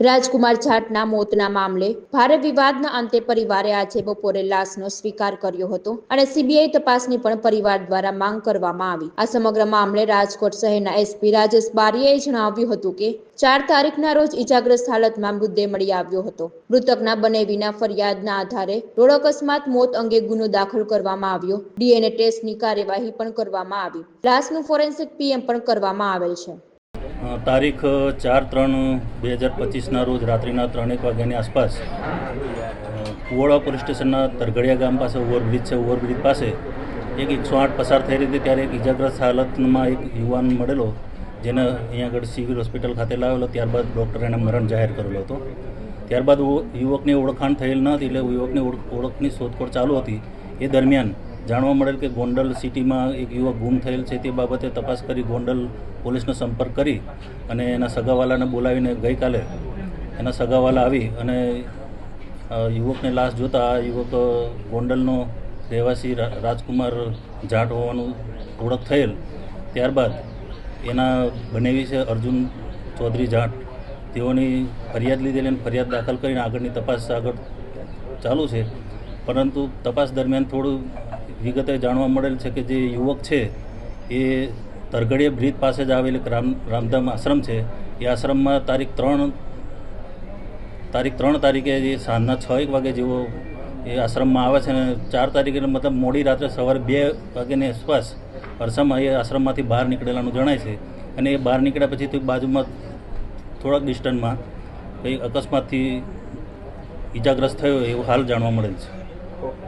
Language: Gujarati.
રાજકુમાર જાટના મોતના મામલે ભારે વિવાદના અંતે પરિવારે આજે બપોરે લાશનો સ્વીકાર કર્યો હતો અને સીબીઆઈ તપાસની પણ પરિવાર દ્વારા માંગ કરવામાં આવી। આ સમગ્ર મામલે રાજકોટ શહેરના એસપી રાજેશ બારીયાએ જણાવ્યું હતું કે 4 તારીખના રોજ ઇજાગ્રસ્ત હાલતમાં મૃતદેહ મળી આવ્યો હતો। મૃતકના બનેવીના ફરિયાદના આધારે રોડ અકસ્માત મોત અંગે ગુનો દાખલ કરવામાં આવ્યો। ડીએનએ ટેસ્ટની કાર્યવાહી પણ કરવામાં આવી। લાશનું ફોરેન્સિક પીએમ પણ કરવામાં આવેલ છે। તારીખ 4/3/2025 રોજ રાત્રિના 3:00 વાગ્યાની આસપાસ કુવાડા પોલીસ સ્ટેશનના તરઘડિયા ગામ પાસે ઓવરબ્રિજ છે। ઓવરબ્રિજ પાસે એક 108 પસાર થઈ રહી હતી ત્યારે એક ઇજાગ્રસ્ત હાલતમાં એક યુવાન મળેલો, જેને અહીંયા આગળ સિવિલ હોસ્પિટલ ખાતે લાવેલો। ત્યારબાદ ડૉક્ટરે એને મરણ જાહેર કરેલો હતો। ત્યારબાદ યુવકની ઓળખાણ થયેલ ન હતી, એટલે યુવકની ઓળખની શોધખોળ ચાલુ હતી। એ દરમિયાન જાણવા મળેલ કે ગોંડલ સિટીમાં એક યુવક ગુમ થયેલ છે। તે બાબતે તપાસ કરી ગોંડલ પોલીસનો સંપર્ક કરી અને એના સગાવાલાને બોલાવીને ગઈકાલે એના સગાવાલા આવી અને યુવકની લાશ જોતા આ યુવક ગોંડલનો રહેવાસી રાજકુમાર જાટ હોવાનું ઓળખ થયેલ। ત્યારબાદ એના બનેવી છે અર્જુન ચૌધરી જાટ, તેઓની ફરિયાદ લીધેલી અને ફરિયાદ દાખલ કરીને આગળની તપાસ આગળ ચાલુ છે। પરંતુ તપાસ દરમિયાન થોડું વિગતે જાણવા મળેલ છે કે જે યુવક છે એ તરઘડિયા બ્રિજ પાસે જ આવેલ એક રામધામ આશ્રમ છે। એ આશ્રમમાં તારીખ 3 તારીખે જે સાંજના 6 વાગે જેવો એ આશ્રમમાં આવે છે અને 4 તારીખે મતલબ મોડી રાત્રે સવારે 2 વાગ્યાની આસપાસ અરસામાં એ આશ્રમમાંથી બહાર નીકળેલાનું જણાય છે। અને એ બહાર નીકળ્યા પછી તો બાજુમાં થોડાક ડિસ્ટન્સમાં કંઈ અકસ્માતથી ઇજાગ્રસ્ત થયો એવું હાલ જાણવા મળેલ છે।